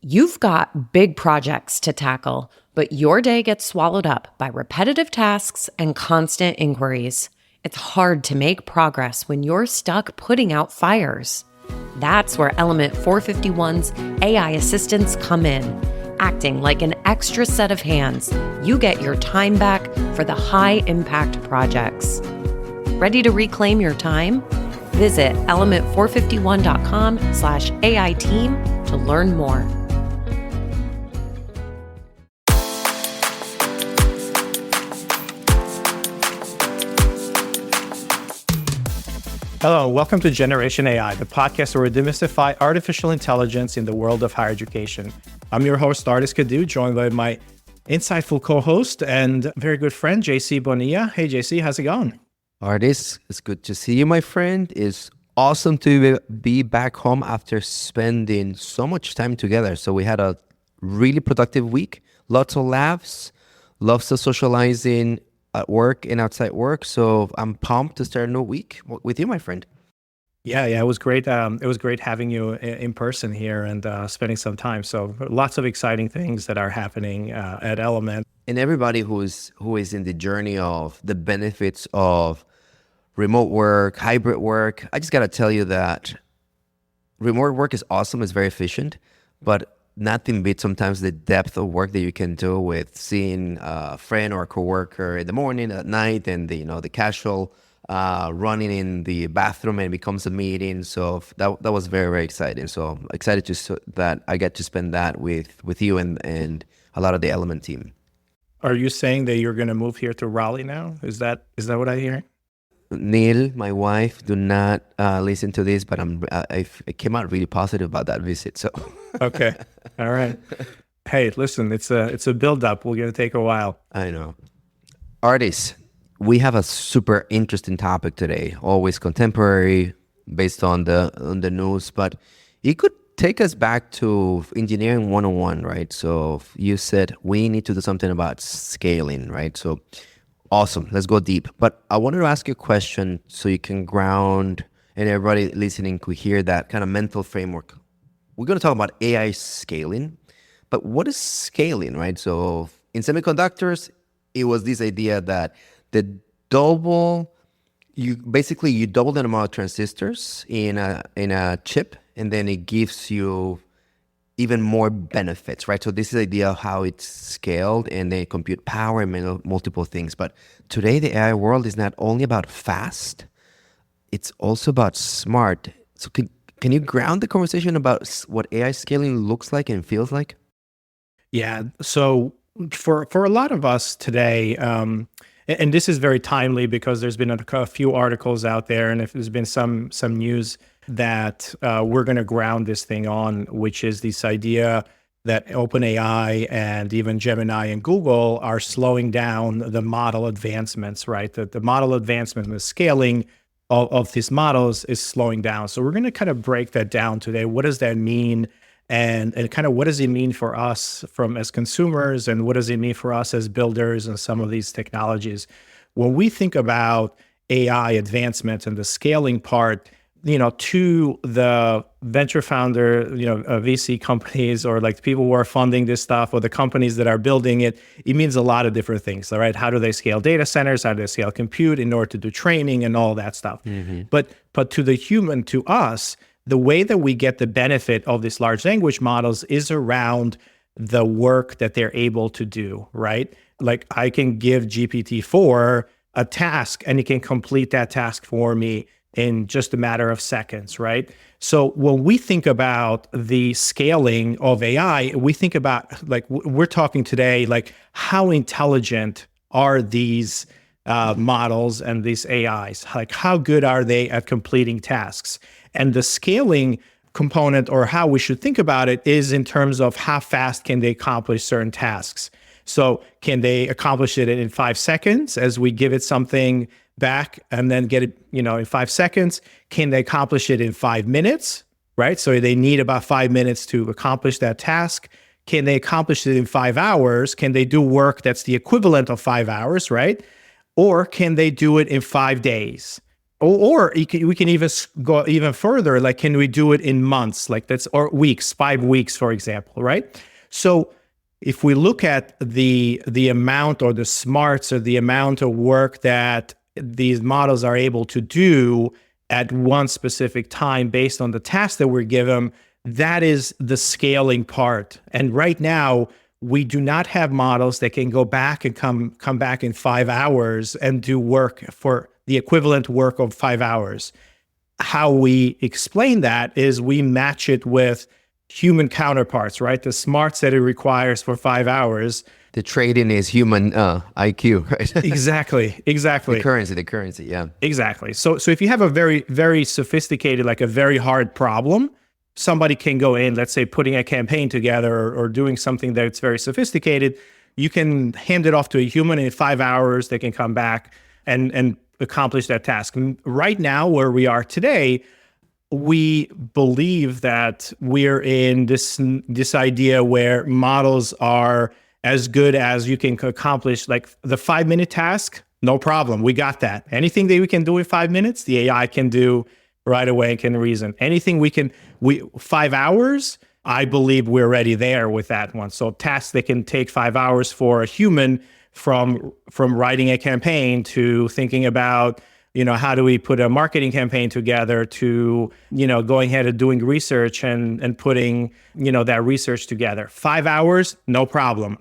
You've got big projects to tackle, but your day gets swallowed up by repetitive tasks and constant inquiries. It's hard to make progress when you're stuck putting out fires. That's where Element 451's AI assistants come in. Acting like an extra set of hands, you get your time back for the high-impact projects. Ready to reclaim your time? Visit element451.com/AI team to learn more. Hello, and welcome to Generation AI, the podcast where we demystify artificial intelligence in the world of higher education. I'm your host, Ardis Kadiu, joined by my insightful co-host and very good friend, JC Bonilla. Hey, JC, how's it going? Ardis, it's good to see you, my friend. It's awesome to be back home after spending so much time together. So we had a really productive week, lots of laughs, lots of socializing at work and outside work. So I'm pumped to start a new week with you, my friend. Yeah, it was great. It was great having you in person here and spending some time. So lots of exciting things that are happening at Element. And everybody who is in the journey of the benefits of remote work, hybrid work, I just got to tell you that remote work is awesome. It's very efficient, but nothing beats sometimes the depth of work that you can do with seeing a friend or a coworker in the morning, at night, and the casual running in the bathroom and it becomes a meeting. So that was very, very exciting. So excited that I get to spend that with you and a lot of the Element team. Are you saying that you're going to move here to Raleigh now? Is that what I hear? Neil, my wife, do not listen to this, but I came out really positive about that visit. So okay, all right. Hey, listen, it's a build up. We're gonna take a while. I know. Ardis, we have a super interesting topic today. Always contemporary, based on the news, but it could take us back to engineering 101, right? So you said we need to do something about scaling, right? So awesome. Let's go deep. But I wanted to ask you a question so you can ground and everybody listening could hear that kind of mental framework. We're going to talk about AI scaling, but what is scaling, right? So in semiconductors, it was this idea that you double the amount of transistors in a chip, and then it gives you even more benefits, right? So this is the idea of how it's scaled and they compute power and multiple things. But today, the AI world is not only about fast, it's also about smart. So can you ground the conversation about what AI scaling looks like and feels like? Yeah. So for a lot of us today, and this is very timely because there's been a few articles out there, and if there's been some news that we're going to ground this thing on, which is this idea that OpenAI and even Gemini and Google are slowing down the model advancements, right? The model advancement and the scaling of these models is slowing down. So we're going to kind of break that down today. What does that mean? And kind of what does it mean for us as consumers, and what does it mean for us as builders and some of these technologies? When we think about AI advancement and the scaling part, to the venture founder, VC companies, or like the people who are funding this stuff, or the companies that are building it, it means a lot of different things, all right? How do they scale data centers? How do they scale compute in order to do training and all that stuff? Mm-hmm. But to the human, to us, the way that we get the benefit of these large language models is around the work that they're able to do, right? Like I can give GPT-4 a task and it can complete that task for me in just a matter of seconds, right? So when we think about the scaling of AI, we think about, like, we're talking today, like, how intelligent are these models and these AIs? Like, how good are they at completing tasks? And the scaling component, or how we should think about it, is in terms of how fast can they accomplish certain tasks. So can they accomplish it in 5 seconds as we give it something back and then get it, in 5 seconds? Can they accomplish it in 5 minutes, right? So they need about 5 minutes to accomplish that task. Can they accomplish it in 5 hours? Can they do work that's the equivalent of 5 hours, right? Or can they do it in 5 days? Or we can even go even further. Like, can we do it in months? Like or weeks, 5 weeks, for example, right? So if we look at the amount or the smarts or the amount of work that these models are able to do at one specific time based on the task that we're given, that is the scaling part. And right now, we do not have models that can go back and come back in 5 hours and do work for the equivalent work of 5 hours. How we explain that is we match it with human counterparts, right? The smarts that it requires for 5 hours. The trade-in is human IQ, right? Exactly. The currency, yeah. Exactly. So if you have a very, very sophisticated, like a very hard problem, somebody can go in, let's say putting a campaign together or doing something that's very sophisticated, you can hand it off to a human in 5 hours, they can come back and accomplish that task. And right now, where we are today, we believe that we're in this idea where models are as good as you can accomplish, like the 5-minute task, no problem. We got that. Anything that we can do in 5 minutes, the AI can do right away and can reason. Anything 5 hours, I believe we're already there with that one. So tasks that can take 5 hours for a human, from writing a campaign to thinking about, how do we put a marketing campaign together, to, going ahead and doing research and putting, that research together. 5 hours, no problem.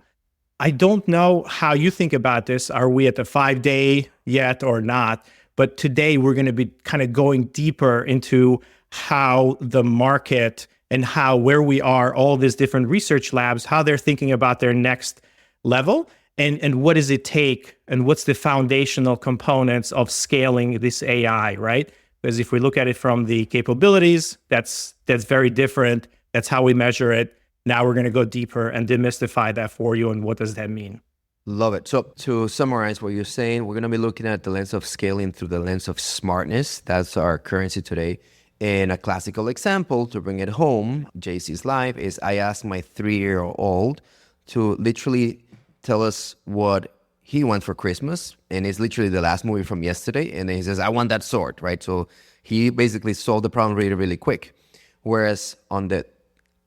I don't know how you think about this. Are we at the 5-day yet or not? But today we're going to be kind of going deeper into how the market and where we are, all these different research labs, how they're thinking about their next level. And what does it take, and what's the foundational components of scaling this AI, right? Because if we look at it from the capabilities, that's very different. That's how we measure it. Now we're going to go deeper and demystify that for you, and what does that mean? Love it. So to summarize what you're saying, we're going to be looking at the lens of scaling through the lens of smartness. That's our currency today. And a classical example to bring it home, JC's life, is I asked my 3-year-old to literally tell us what he wants for Christmas. And it's literally the last movie from yesterday. And then he says, I want that sword, right? So he basically solved the problem really, really quick. Whereas on the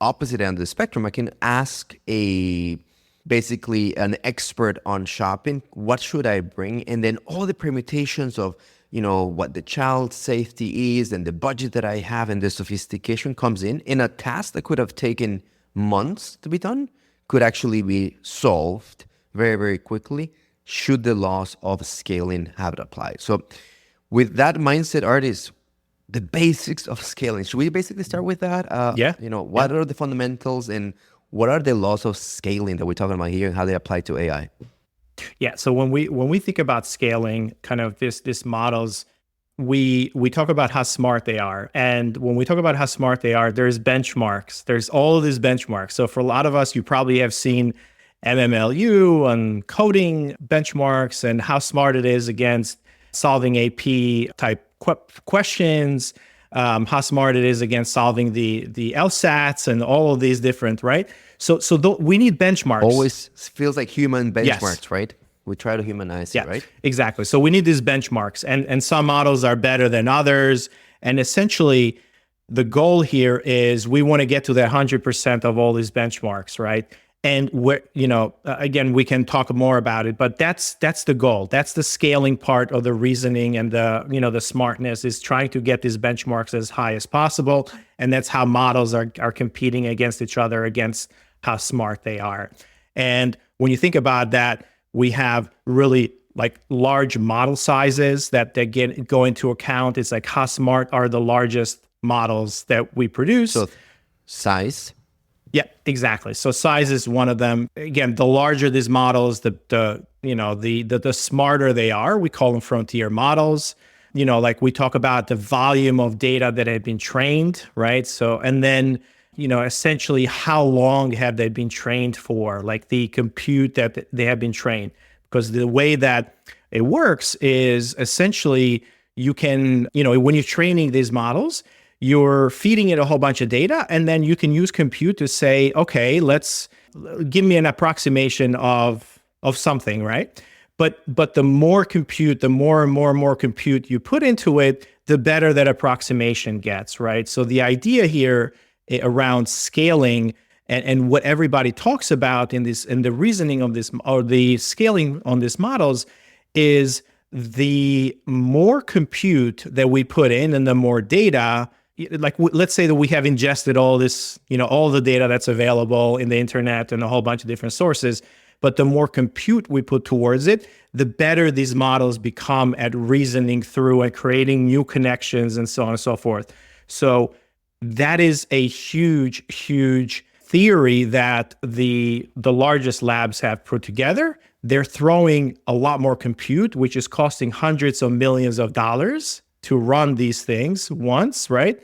opposite end of the spectrum, I can ask basically an expert on shopping, what should I bring? And then all the permutations of, what the child safety is and the budget that I have and the sophistication comes in a task that could have taken months to be done could actually be solved very, very quickly should the laws of scaling have it applied. So with that mindset, Ardis, the basics of scaling, should we basically start with that? What are the fundamentals and what are the laws of scaling that we're talking about here and how they apply to AI? Yeah. So when we think about scaling, kind of this models, we talk about how smart they are. And when we talk about how smart they are, there's benchmarks. There's all of these benchmarks. So for a lot of us, you probably have seen MMLU and coding benchmarks and how smart it is against solving AP type questions, how smart it is against solving the LSATs and all of these different, right? So we need benchmarks. Always feels like human benchmarks, Yes. right? We try to humanize it, right? Exactly. So we need these benchmarks, and some models are better than others. And essentially, the goal here is we want to get to that 100% of all these benchmarks, right? And again, we can talk more about it, but that's the goal. That's the scaling part of the reasoning and the smartness, is trying to get these benchmarks as high as possible. And that's how models are competing against each other, against how smart they are. And when you think about that, we have really like large model sizes that go into account. It's like, how smart are the largest models that we produce? So size. Yeah, exactly. So size is one of them. Again, the larger these models, the smarter they are. We call them frontier models. Like we talk about the volume of data that have been trained, right? So, and then, essentially how long have they been trained for, like the compute that they have been trained. Because the way that it works is essentially you can, when you're training these models, you're feeding it a whole bunch of data, and then you can use compute to say, okay, give me an approximation of something, right? But the more compute, the more and more compute you put into it, the better that approximation gets, right? So the idea here around scaling and what everybody talks about in this and the reasoning of this or the scaling on these models is the more compute that we put in and the more data, like let's say that we have ingested all this, all the data that's available in the internet and a whole bunch of different sources, but the more compute we put towards it, the better these models become at reasoning through and creating new connections and so on and so forth. So that is a huge, huge theory that the largest labs have put together. They're throwing a lot more compute, which is costing hundreds of millions of dollars to run these things once, right?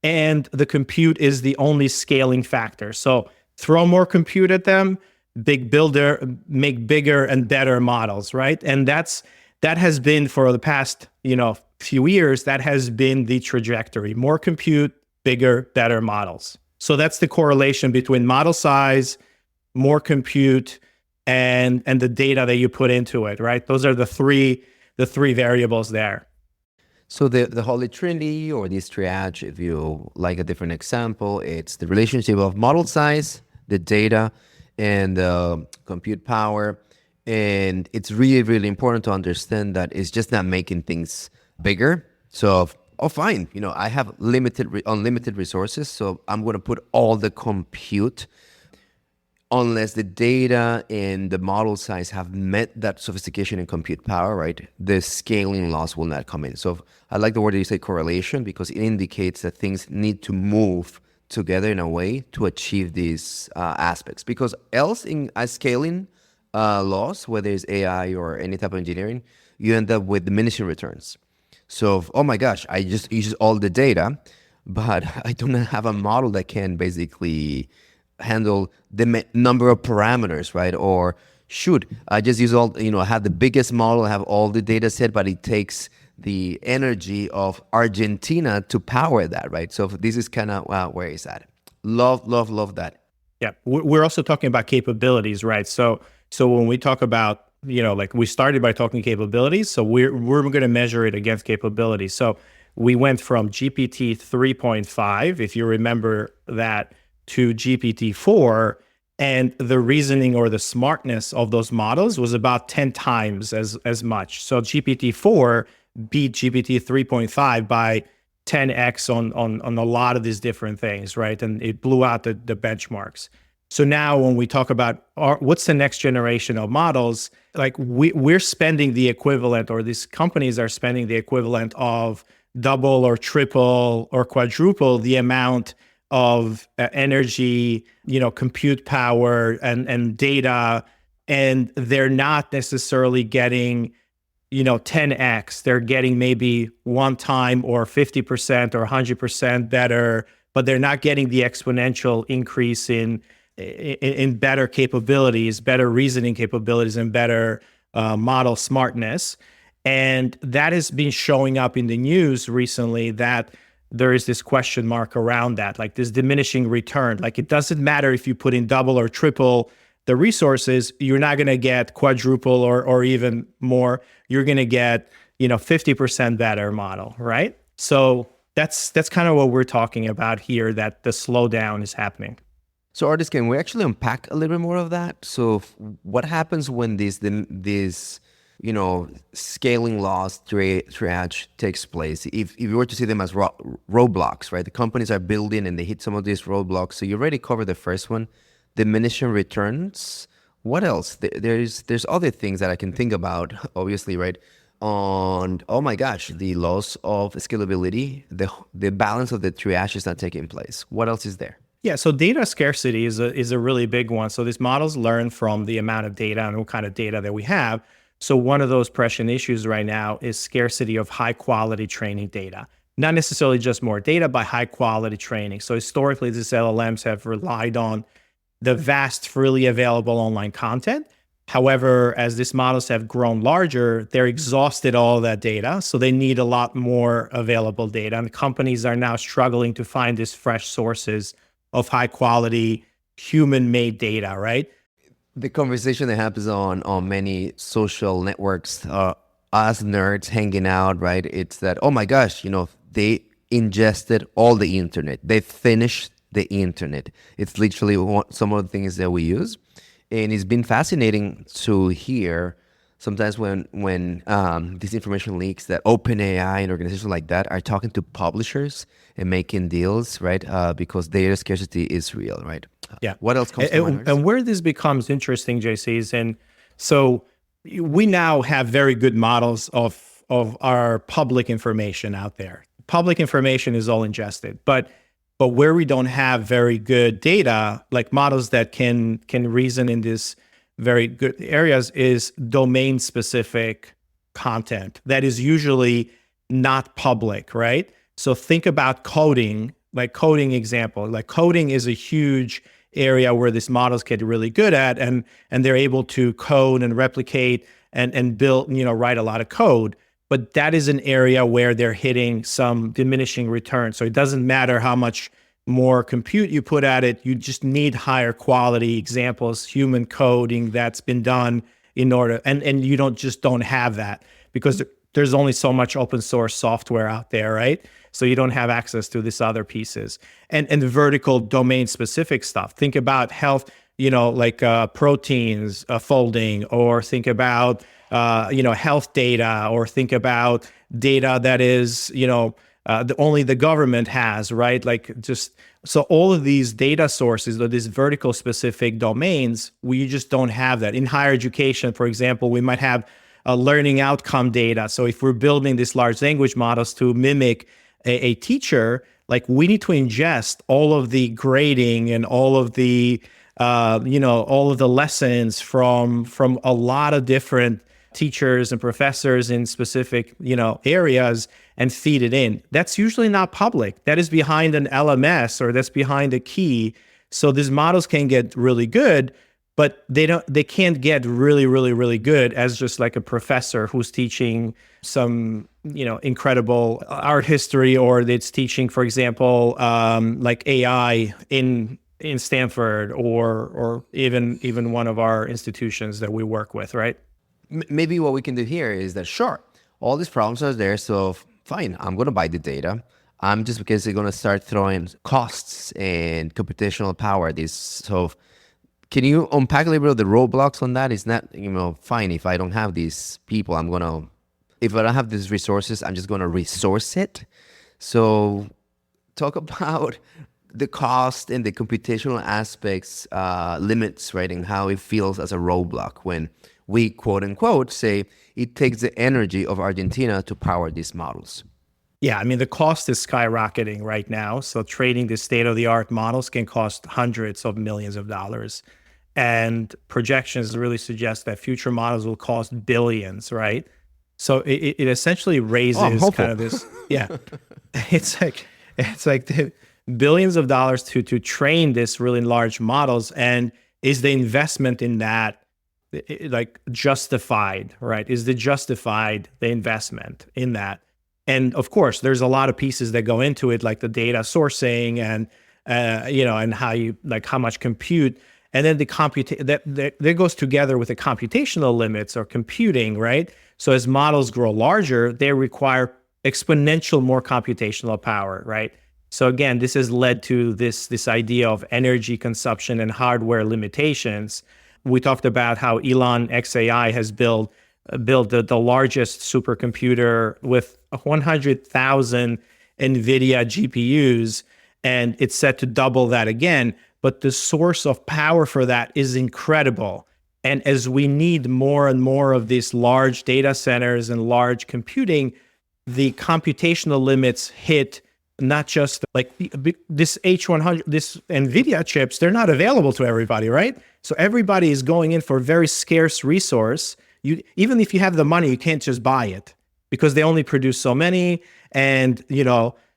And the compute is the only scaling factor. So throw more compute at them, make bigger and better models, right? And that has been for the past, few years, that has been the trajectory. More compute, bigger, better models. So that's the correlation between model size, more compute, and the data that you put into it, right? Those are the three variables there. So the Holy Trinity or this triad, if you like a different example, it's the relationship of model size, the data, and compute power. And it's really, really important to understand that it's just not making things bigger. So, fine, I have unlimited resources, so I'm going to put all the compute unless the data and the model size have met that sophistication and compute power, right? The scaling loss will not come in. So I like the word that you say correlation because it indicates that things need to move together in a way to achieve these aspects. Because else in a scaling loss, whether it's AI or any type of engineering, you end up with diminishing returns. So, oh my gosh, I just use all the data, but I do not have a model that can basically handle the number of parameters, right? Or shoot, I just use I have the biggest model, I have all the data set, but it takes the energy of Argentina to power that, right? So this is kind of where it's at. Love that. Yeah, we're also talking about capabilities, right? So when we talk about, like we started by talking capabilities, so we're going to measure it against capabilities. So we went from GPT 3.5, if you remember that, to GPT-4, and the reasoning or the smartness of those models was about 10 times as much. So GPT-4 beat GPT 3.5 by 10x on a lot of these different things, right? And it blew out the benchmarks. So now when we talk about what's the next generation of models, like we're spending the equivalent, or these companies are spending the equivalent of double or triple or quadruple the amount of energy, compute power and data, and they're not necessarily getting 10x. They're getting maybe one time or 50% or 100% better, but they're not getting the exponential increase in better capabilities, better reasoning capabilities, and better model smartness. And that has been showing up in the news recently, that there is this question mark around that, like this diminishing return. Like it doesn't matter if you put in double or triple the resources, you're not going to get quadruple or even more. You're going to get 50% better model, right? So that's kind of what we're talking about here, that the slowdown is happening. So Ardis, can we actually unpack a little bit more of that? So what happens when this scaling loss triage takes place? If you were to see them as roadblocks, right? The companies are building and they hit some of these roadblocks. So you already covered the first one, diminishing returns. What else? There's other things that I can think about, obviously, right? On, oh my gosh, the loss of scalability, the balance of the triage is not taking place. What else is there? Yeah, so data scarcity is a really big one. So these models learn from the amount of data and what kind of data that we have. So one of those pressing issues right now is scarcity of high quality training data. Not necessarily just more data, but high quality training. So historically, these LLMs have relied on the vast freely available online content. However, as these models have grown larger, they're exhausted all that data. So they need a lot more available data. And companies are now struggling to find these fresh sources of high quality human-made data, right? The conversation that happens on many social networks us nerds hanging out, right? It's that, oh my gosh, they ingested all the internet. They finished the internet. It's literally some of the things that we use. And it's been fascinating to hear sometimes when this information leaks that OpenAI and organizations like that are talking to publishers and making deals, right? Because data scarcity is real, right? Yeah. What else comes to mind? And where this becomes interesting, JC, is so we now have very good models of our public information out there. Public information is all ingested, but where we don't have very good data, like models that can reason in this very good areas, is domain specific content that is usually not public, right? So think about coding, like coding example, like coding is a huge area where these models get really good at, and they're able to code and replicate and build, write a lot of code. But that is an area where they're hitting some diminishing return. So it doesn't matter how much more compute you put at it, you just need higher quality examples, human coding that's been done in order, and you don't have that because there's only so much open source software out there, right? So you don't have access to these other pieces. And the vertical domain specific stuff. Think about health, like proteins folding, or think about health data, or think about data that is, only the government has, right? So all of these data sources or these vertical specific domains, we just don't have that. In higher education, for example, we might have learning outcome data. So if we're building these large language models to mimic a teacher, like we need to ingest all of the grading and all of the, all of the lessons from a lot of different teachers and professors in specific, areas, and feed it in. That's usually not public. That is behind an LMS, or that's behind a key. So these models can get really good, but they can't get really, really, really good as just like a professor who's teaching some, incredible art history, or that's teaching, for example, like AI in Stanford, or even one of our institutions that we work with, right? Maybe what we can do here is that, sure, all these problems are there, so fine, I'm going to buy the data. I'm just because they're going to start throwing costs and computational power at this. So can you unpack a little bit of the roadblocks on that? It's not, fine, if I don't have these people, if I don't have these resources, I'm just going to resource it. So talk about the cost and the computational aspects, limits, right? And how it feels as a roadblock when we, quote unquote, say it takes the energy of Argentina to power these models. Yeah, the cost is skyrocketing right now. So training the state-of-the-art models can cost hundreds of millions of dollars. And projections really suggest that future models will cost billions, right? So it essentially raises kind of this, yeah. It's like the billions of dollars to train this really large models. And is the investment in that justified, right? Is the investment in that? And of course, there's a lot of pieces that go into it, like the data sourcing and and how you how much compute, and then the that goes together with the computational limits or computing, right? So as models grow larger, they require exponential more computational power, right? So again, this has led to this idea of energy consumption and hardware limitations. We talked about how Elon XAI has built the largest supercomputer with 100,000 NVIDIA GPUs, and it's set to double that again. But the source of power for that is incredible. And as we need more and more of these large data centers and large computing, the computational limits hit not just like this H100, this NVIDIA chips, they're not available to everybody, right? So everybody is going in for a very scarce resource. Even if you have the money, you can't just buy it because they only produce so many, and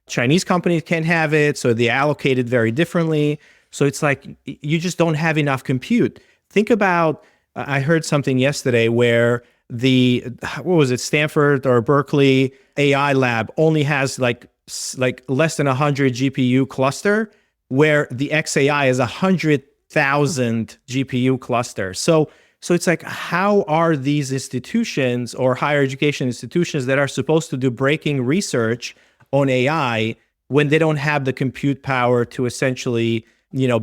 Chinese companies can't have it, so they allocate it very differently. So it's like you just don't have enough compute. Think about, I heard something yesterday where Stanford or Berkeley AI lab only has like less than 100 GPU cluster, where the XAI is 100,000 GPU cluster. So So it's like, how are these institutions or higher education institutions that are supposed to do breaking research on AI when they don't have the compute power to essentially,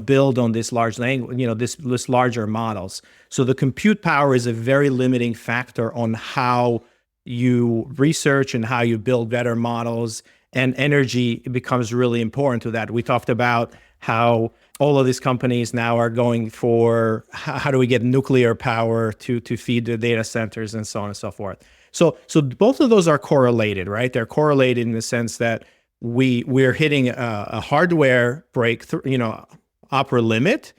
build on this large language, this larger models. So the compute power is a very limiting factor on how you research and how you build better models, and energy becomes really important to that. We talked about how all of these companies now are going for how do we get nuclear power to feed the data centers and so on and so forth. So both of those are correlated, right? They're correlated in the sense that we're hitting a hardware breakthrough, upper limit,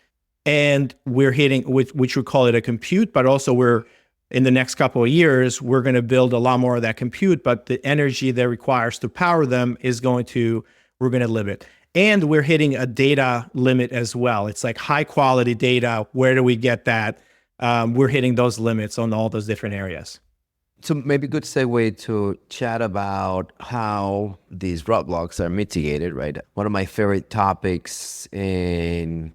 and we're hitting which we call it a compute, but also we're in the next couple of years, we're going to build a lot more of that compute, but the energy that requires to power them we're going to limit. And we're hitting a data limit as well. It's like high quality data. Where do we get that? We're hitting those limits on all those different areas. So maybe a good segue to chat about how these roadblocks are mitigated, right? One of my favorite topics in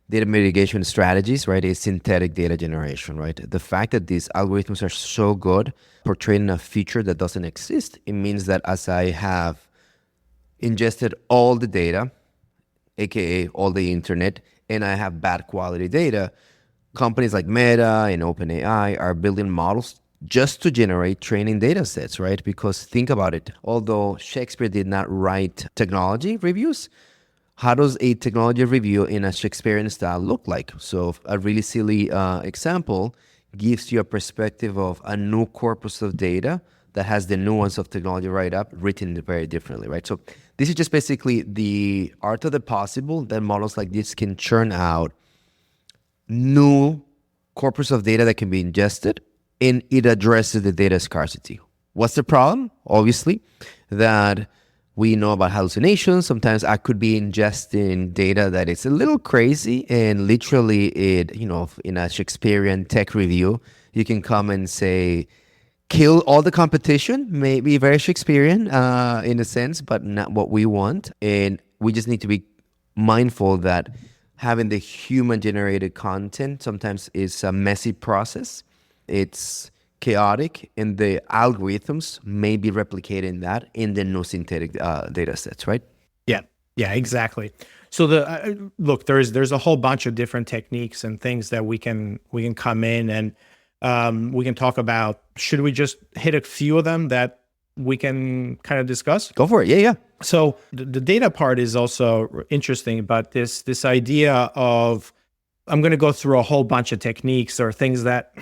data mitigation strategies, right, is synthetic data generation, right? The fact that these algorithms are so good for training a feature that doesn't exist, it means that as I have ingested all the data, aka all the internet, and I have bad quality data, companies like Meta and OpenAI are building models just to generate training data sets, right? Because think about it, although Shakespeare did not write technology reviews, how does a technology review in a Shakespearean style look like? So a really silly example gives you a perspective of a new corpus of data that has the nuance of technology write-up written very differently, right? So this is just basically the art of the possible that models like this can churn out new corpus of data that can be ingested, and it addresses the data scarcity. What's the problem? Obviously, that we know about hallucinations. Sometimes I could be ingesting data that is a little crazy, and literally in a Shakespearean tech review, you can come and say, kill all the competition, maybe very Shakespearean in a sense, but not what we want. And we just need to be mindful that having the human generated content sometimes is a messy process. It's chaotic, and the algorithms may be replicating that in the new synthetic data sets, right? Yeah, exactly. So look, there's a whole bunch of different techniques and things that we can come in and we can talk about. Should we just hit a few of them that we can kind of discuss? Go for it. Yeah. So the data part is also interesting, but this idea of, I'm going to go through a whole bunch of techniques or things that,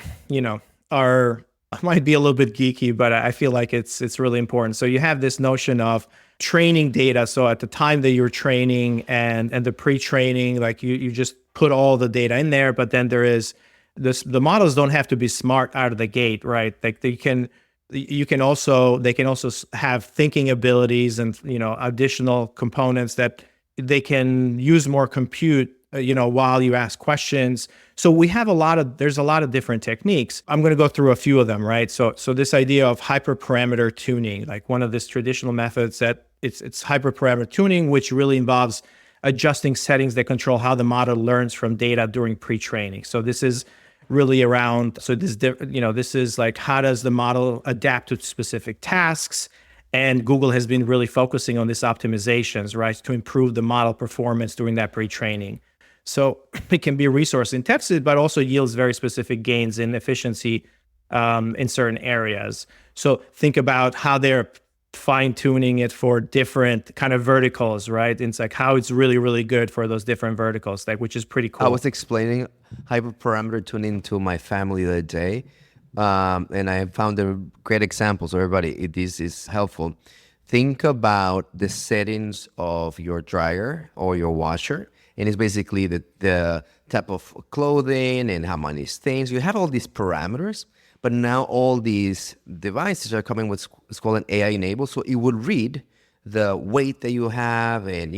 might be a little bit geeky, but I feel like it's really important. So you have this notion of training data. So at the time that you're training and the pre-training, like you just put all the data in there, but then there is this, the models don't have to be smart out of the gate, right? Like they can also have thinking abilities and, additional components that they can use more compute, while you ask questions. So there's a lot of different techniques. I'm going to go through a few of them, right? So this idea of hyperparameter tuning, like one of these traditional methods that it's hyperparameter tuning, which really involves adjusting settings that control how the model learns from data during pre-training. So this is really around, this is like, how does the model adapt to specific tasks? And Google has been really focusing on these optimizations, right, to improve the model performance during that pre-training. So it can be resource intensive, but also yields very specific gains in efficiency in certain areas. So think about how they're fine-tuning it for different kind of verticals, right? It's like how it's really, really good for those different verticals, like, which is pretty cool. I was explaining hyperparameter tuning to my family the other day, and I found a great example. So everybody, this is helpful. Think about the settings of your dryer or your washer, and it's basically the type of clothing and how many stains. You have all these parameters, but now all these devices are coming with what's called an AI enabled. So it would read the weight that you have and,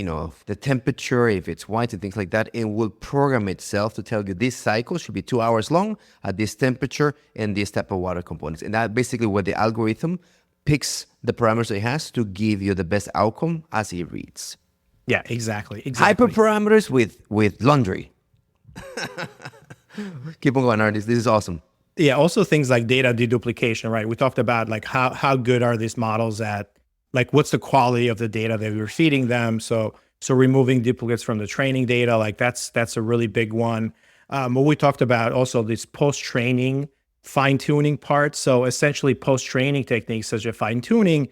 the temperature, if it's white and things like that, and will program itself to tell you this cycle should be 2 hours long at this temperature and this type of water components. And that basically where the algorithm picks the parameters it has to give you the best outcome as it reads. Yeah, exactly. Hyperparameters with laundry. Keep on going, Ardis. This is awesome. Yeah, also things like data deduplication, right? We talked about like how good are these models at, like what's the quality of the data that we're feeding them? So removing duplicates from the training data, like that's a really big one. What we talked about also this post-training fine-tuning part. So essentially post-training techniques such as fine-tuning,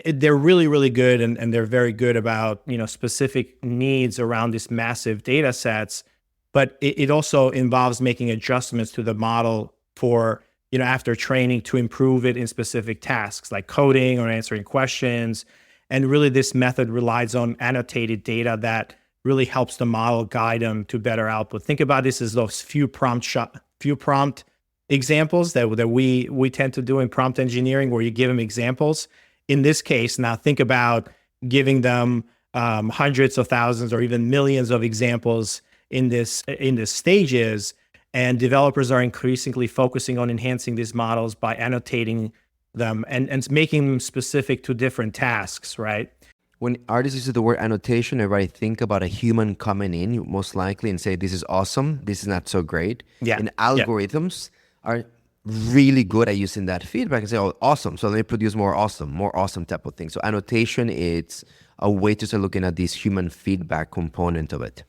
they're really, really good, and they're very good about, specific needs around these massive data sets. But it also involves making adjustments to the model for, after training to improve it in specific tasks like coding or answering questions. And really this method relies on annotated data that really helps the model guide them to better output. Think about this as those few prompt examples that we tend to do in prompt engineering, where you give them examples. In this case, now think about giving them hundreds of thousands or even millions of examples in this stages, and developers are increasingly focusing on enhancing these models by annotating them and making them specific to different tasks, right? When artists use the word annotation, everybody think about a human coming in, most likely, and say, this is awesome, this is not so great. Yeah. And algorithms are really good at using that feedback and say, oh, awesome. So let me produce more awesome type of thing. So annotation, it's a way to start looking at this human feedback component of it.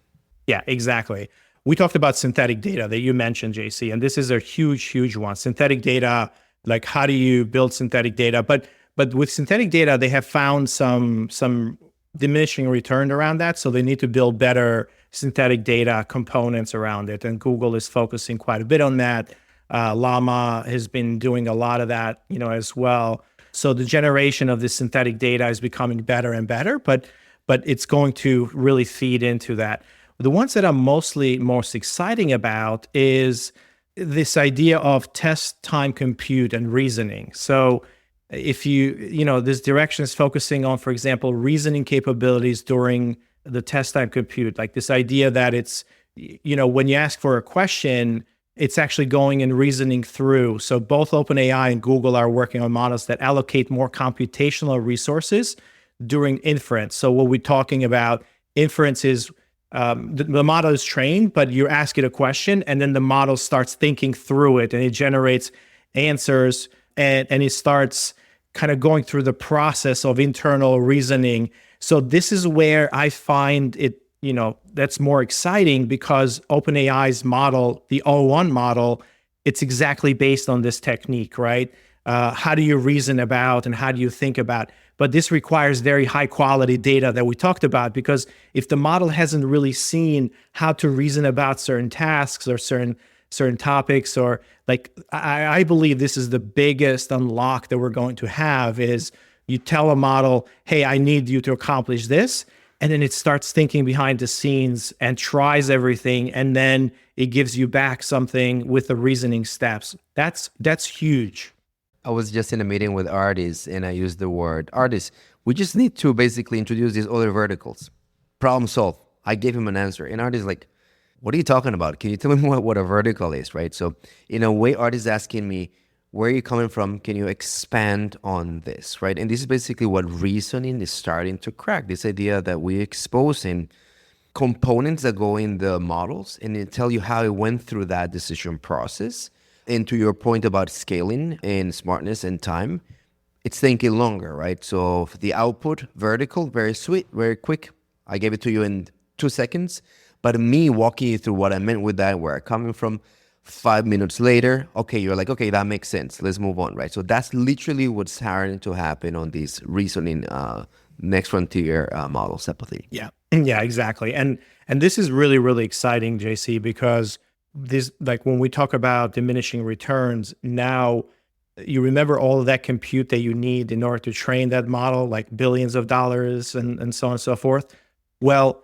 Yeah, exactly. We talked about synthetic data that you mentioned, JC, and this is a huge, huge one. Synthetic data, like how do you build synthetic data? But with synthetic data, they have found some diminishing return around that. So they need to build better synthetic data components around it. And Google is focusing quite a bit on that. Llama has been doing a lot of that, as well. So the generation of this synthetic data is becoming better and better, but it's going to really feed into that. The ones that I'm most exciting about is this idea of test time compute and reasoning. So if this direction is focusing on, for example, reasoning capabilities during the test time compute, like this idea that it's, when you ask for a question, it's actually going and reasoning through. So both OpenAI and Google are working on models that allocate more computational resources during inference. So what we're talking about, inference is the model is trained, but you ask it a question, and then the model starts thinking through it, and it generates answers, and it starts kind of going through the process of internal reasoning. So this is where I find it, that's more exciting, because OpenAI's model, the O1 model, it's exactly based on this technique, right? How do you reason about and how do you think about? But this requires very high quality data that we talked about, because if the model hasn't really seen how to reason about certain tasks or certain topics, or like, I believe this is the biggest unlock that we're going to have, is you tell a model, hey, I need you to accomplish this. And then it starts thinking behind the scenes and tries everything. And then it gives you back something with the reasoning steps. That's huge. I was just in a meeting with Ardis, and I used the word, Ardis, we just need to basically introduce these other verticals. Problem solved. I gave him an answer. And Ardis is like, what are you talking about? Can you tell me what a vertical is, right? So in a way, Ardis is asking me, where are you coming from? Can you expand on this, right? And this is basically what reasoning is starting to crack. This idea that we're exposing components that go in the models, and it tell you how it went through that decision process. And to your point about scaling and smartness and time, it's thinking longer, right? So the output, vertical, very sweet, very quick. I gave it to you in 2 seconds. But me walking you through what I meant with that, where I'm coming from, 5 minutes later, okay, you're like, okay, that makes sense. Let's move on, right? So that's literally what's starting to happen on these reasoning next frontier models type of thing. Yeah, exactly. And this is really, really exciting, JC, because this, like when we talk about diminishing returns, now you remember all of that compute that you need in order to train that model, like billions of dollars and so on and so forth. Well,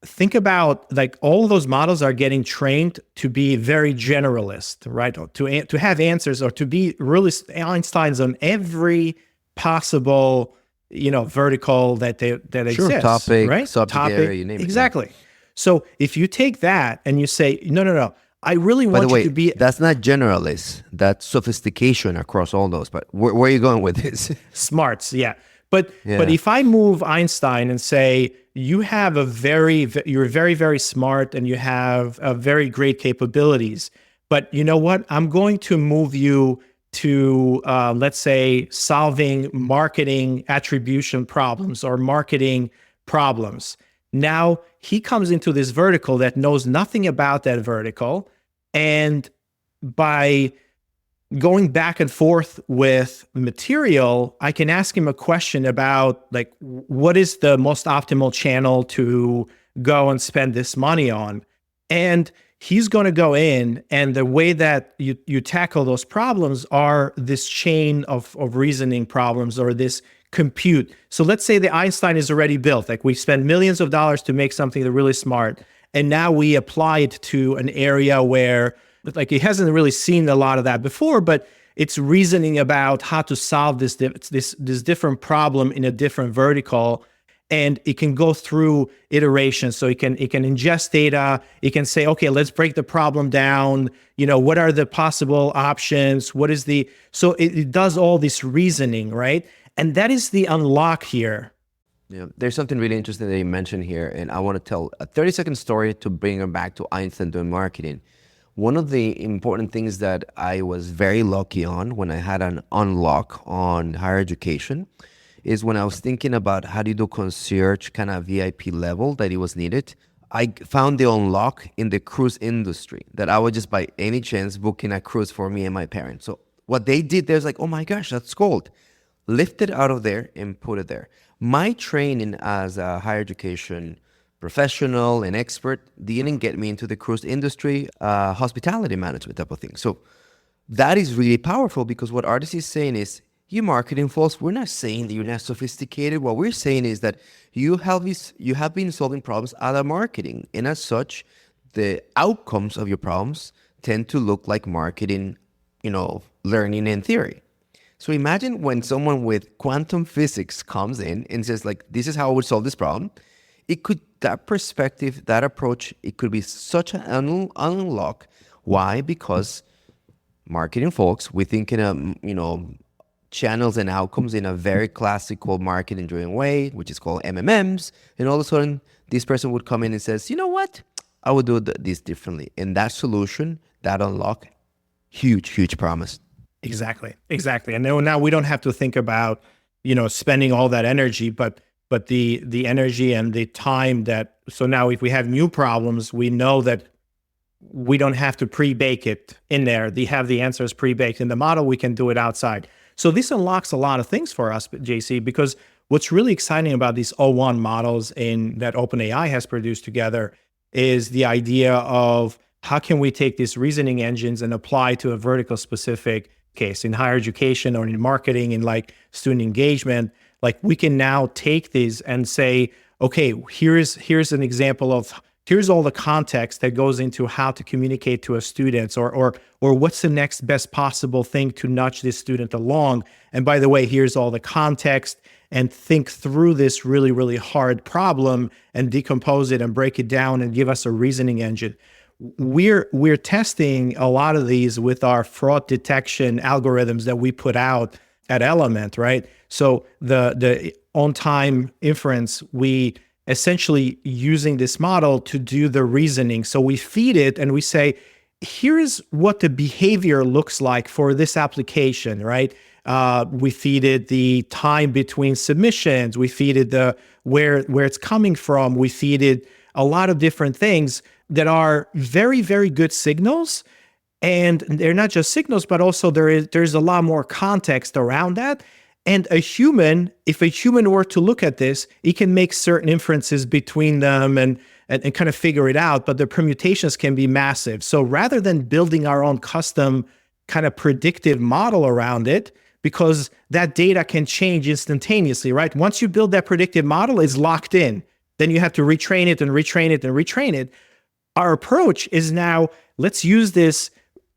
think about, like, all those models are getting trained to be very generalist, right? To have answers, or to be really Einsteins on every possible, vertical that exists. Topic, right? subject area, you name it. Exactly. So if you take that and you say, no, I really want you to be. That's not generalist. That's sophistication across all those. But where are you going with this? Smarts, yeah. But if I move Einstein and say, you're very, very smart and you have very great capabilities, but you know what? I'm going to move you to, let's say, solving marketing attribution problems or marketing problems. Now he comes into this vertical that knows nothing about that vertical. And by going back and forth with material, I can ask him a question about like, what is the most optimal channel to go and spend this money on? And he's going to go in, and the way that you tackle those problems are this chain of reasoning problems or this compute. So let's say the Einstein is already built. Like we spend millions of dollars to make something that's really smart. And now we apply it to an area where like it hasn't really seen a lot of that before, but it's reasoning about how to solve this different problem in a different vertical. And it can go through iterations. So it can ingest data. It can say, okay, let's break the problem down. What are the possible options? So it does all this reasoning, right? And that is the unlock here. Yeah, there's something really interesting that you mentioned here, and I want to tell a 30-second story to bring it back to Einstein doing marketing. One of the important things that I was very lucky on when I had an unlock on higher education is when I was thinking about how do you do concierge kind of VIP level that it was needed. I found the unlock in the cruise industry that I was just by any chance booking a cruise for me and my parents. So what they did there is like, oh my gosh, that's gold. Lift it out of there and put it there. My training as a higher education professional and expert didn't get me into the cruise industry, hospitality management type of thing. So that is really powerful because what Ardis is saying is, you marketing folks, we're not saying that you're not sophisticated. What we're saying is that you have been solving problems out of marketing. And as such, the outcomes of your problems tend to look like marketing, learning and theory. So imagine when someone with quantum physics comes in and says like, this is how I would solve this problem. That perspective, that approach, it could be such an unlock. Why? Because marketing folks, we think in channels and outcomes in a very classical marketing driven way, which is called MMMs. And all of a sudden, this person would come in and says, you know what? I would do this differently. And that solution, that unlock, huge promise. Exactly. And now we don't have to think about, spending all that energy, but the energy and the time so now if we have new problems, we know that we don't have to pre-bake it in there. They have the answers pre-baked in the model. We can do it outside. So this unlocks a lot of things for us, JC, because what's really exciting about these O1 models that OpenAI has produced together is the idea of how can we take these reasoning engines and apply to a vertical specific case in higher education or in marketing, in like student engagement. Like we can now take these and say, okay, here's an example of, here's all the context that goes into how to communicate to a student or what's the next best possible thing to nudge this student along. And by the way, here's all the context, and think through this really, really hard problem and decompose it and break it down and give us a reasoning engine. We're testing a lot of these with our fraud detection algorithms that we put out at Element, right? So the on-time inference, we essentially using this model to do the reasoning. So we feed it and we say, here's what the behavior looks like for this application, right? We feed it the time between submissions. We feed it where it's coming from. We feed it a lot of different things that are very, very good signals. And they're not just signals, but also there's a lot more context around that. And if a human were to look at this, it can make certain inferences between them and kind of figure it out, but the permutations can be massive. So rather than building our own custom kind of predictive model around it, because that data can change instantaneously, right? Once you build that predictive model, it's locked in. Then you have to retrain it and retrain it and retrain it. Our approach is now, let's use this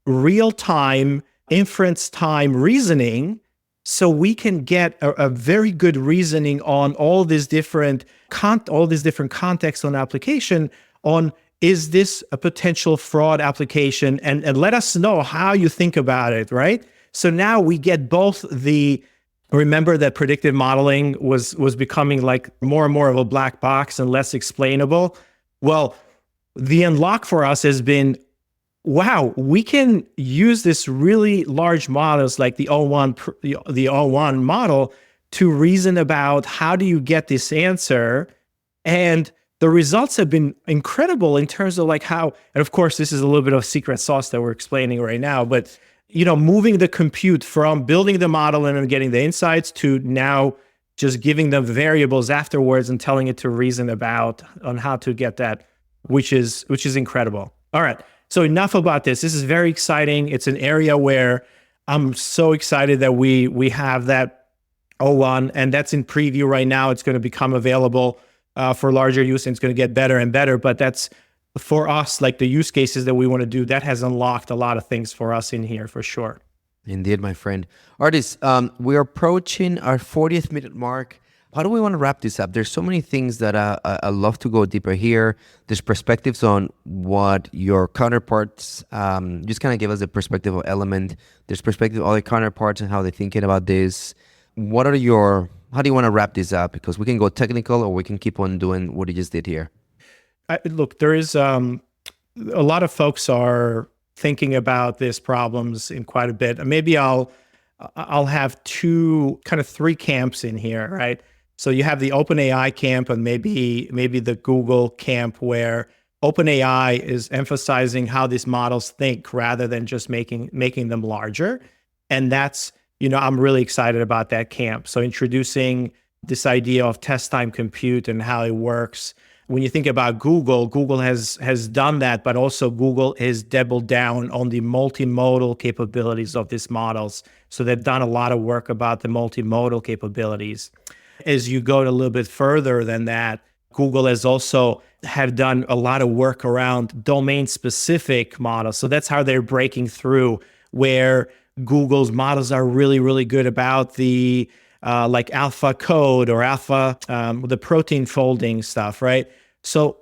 real-time, inference time reasoning so we can get a very good reasoning on all these different contexts on application on, is this a potential fraud application? And let us know how you think about it, right? So now we get both the remember that predictive modeling was becoming like more and more of a black box and less explainable. Well, the unlock for us has been, wow, we can use this really large models like the O1 model to reason about how do you get this answer. And the results have been incredible in terms of like how, and of course, this is a little bit of secret sauce that we're explaining right now, but moving the compute from building the model and then getting the insights to now just giving them variables afterwards and telling it to reason about on how to get that, which is incredible. All right. So enough about this. This is very exciting. It's an area where I'm so excited that we have that O1, and that's in preview right now. It's going to become available for larger use, and it's going to get better and better. But that's for us, like the use cases that we want to do, that has unlocked a lot of things for us in here for sure. Indeed, my friend. Ardis, we're approaching our 40th minute mark. How do we want to wrap this up? There's so many things that I love to go deeper here. There's perspectives on what your counterparts, just kind of give us a perspective of Element. There's perspective of other counterparts and how they're thinking about this. How do you want to wrap this up? Because we can go technical or we can keep on doing what you just did here. Look, there is a lot of folks are thinking about these problems in quite a bit. Maybe I'll have three camps in here, right? So you have the OpenAI camp and maybe the Google camp, where OpenAI is emphasizing how these models think rather than just making them larger. And that's, I'm really excited about that camp. So introducing this idea of test time compute and how it works. When you think about Google has done that, but also Google has doubled down on the multimodal capabilities of these models. So they've done a lot of work about the multimodal capabilities. As you go a little bit further than that, Google has also have done a lot of work around domain-specific models. So that's how they're breaking through, where Google's models are really, really good about the like alpha code or alpha, the protein folding stuff, right? So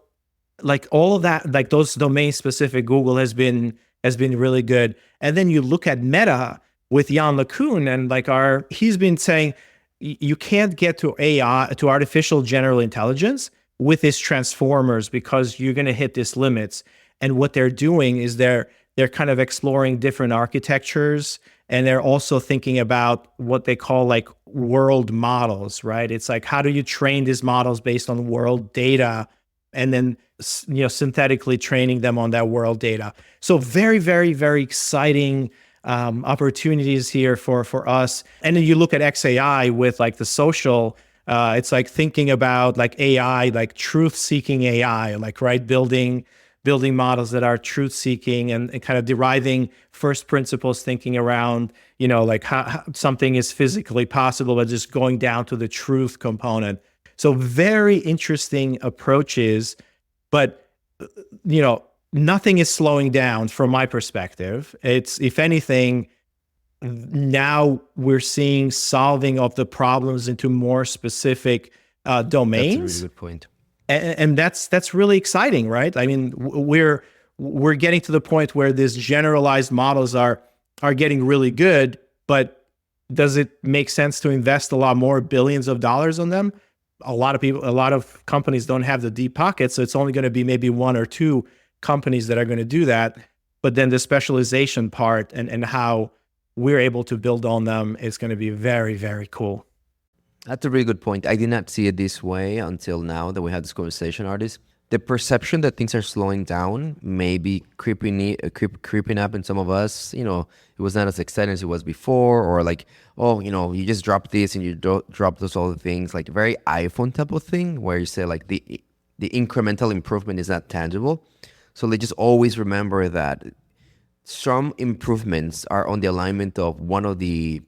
like all of that, like those domain specific, Google has been really good. And then you look at Meta with Jan LeCun, and he's been saying you can't get to AI, to artificial general intelligence with these transformers because you're going to hit these limits. And what they're doing is they're kind of exploring different architectures, and they're also thinking about what they call like world models, right? It's like, how do you train these models based on world data, and then synthetically training them on that world data. So very, very, very exciting opportunities here for us. And then you look at XAI with like the social, it's like thinking about like AI, like truth-seeking AI, like, right, building models that are truth-seeking and kind of deriving first principles thinking around, like how something is physically possible, but just going down to the truth component. So very interesting approaches, but, nothing is slowing down from my perspective. It's, if anything, now we're seeing solving of the problems into more specific domains. That's a really good point. And that's really exciting, right? I mean, we're getting to the point where these generalized models are getting really good, but does it make sense to invest a lot more billions of dollars on them? A lot of companies don't have the deep pockets, so it's only going to be maybe one or two companies that are going to do that. But then the specialization part and how we're able to build on them is going to be very, very cool. That's a really good point. I did not see it this way until now that we had this conversation, Ardis. The perception that things are slowing down may be creeping up in some of us. It was not as exciting as it was before, or like, oh, you just drop this and you drop those other things, like very iPhone type of thing, where you say like the incremental improvement is not tangible. So they just always remember that some improvements are on the alignment of one of the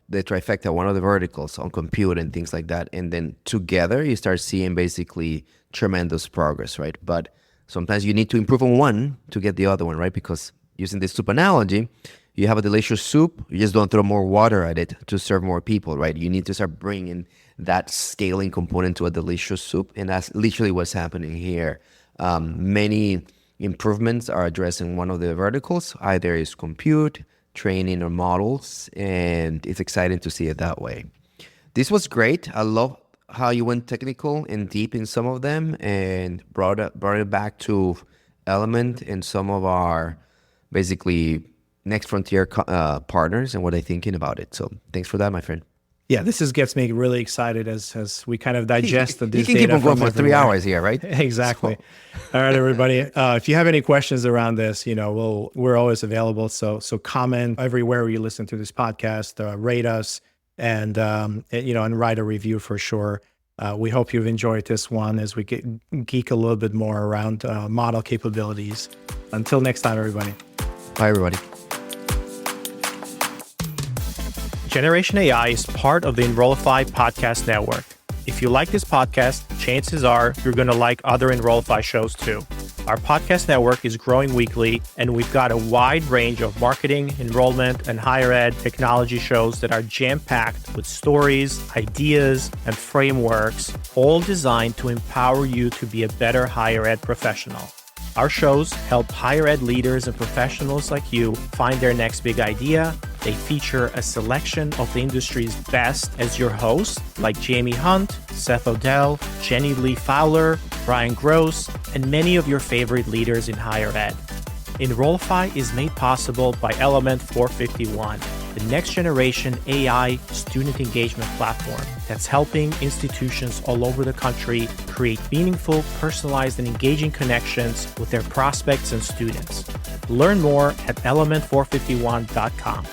trifecta, one of the verticals on compute and things like that. And then together you start seeing basically tremendous progress, right? But sometimes you need to improve on one to get the other one, right? Because using this soup analogy, you have a delicious soup, you just don't throw more water at it to serve more people, right? You need to start bringing that scaling component to a delicious soup. And that's literally what's happening here. Many improvements are addressing one of the verticals, either is compute, training, or models, and it's exciting to see it that way. This was great. I love how you went technical and deep in some of them and brought it back to Element and some of our basically next frontier partners and what they're thinking about it. So thanks for that, my friend. Yeah, gets me really excited as we kind of digest this data. You can keep on going for 3 hours here, right? Exactly. All right, everybody. If you have any questions around this, we're always available. So comment everywhere you listen to this podcast, rate us, and write a review for sure. We hope you've enjoyed this one as we geek a little bit more around model capabilities. Until next time, everybody. Bye, everybody. Generation AI is part of the Enrollify podcast network. If you like this podcast, chances are you're going to like other Enrollify shows too. Our podcast network is growing weekly, and we've got a wide range of marketing, enrollment, and higher ed technology shows that are jam-packed with stories, ideas, and frameworks, all designed to empower you to be a better higher ed professional. Our shows help higher ed leaders and professionals like you find their next big idea. They feature a selection of the industry's best as your hosts, like Jamie Hunt, Seth Odell, Jenny Lee Fowler, Brian Gross, and many of your favorite leaders in higher ed. Enrollify is made possible by Element 451, the next generation AI student engagement platform that's helping institutions all over the country create meaningful, personalized, and engaging connections with their prospects and students. Learn more at element451.com.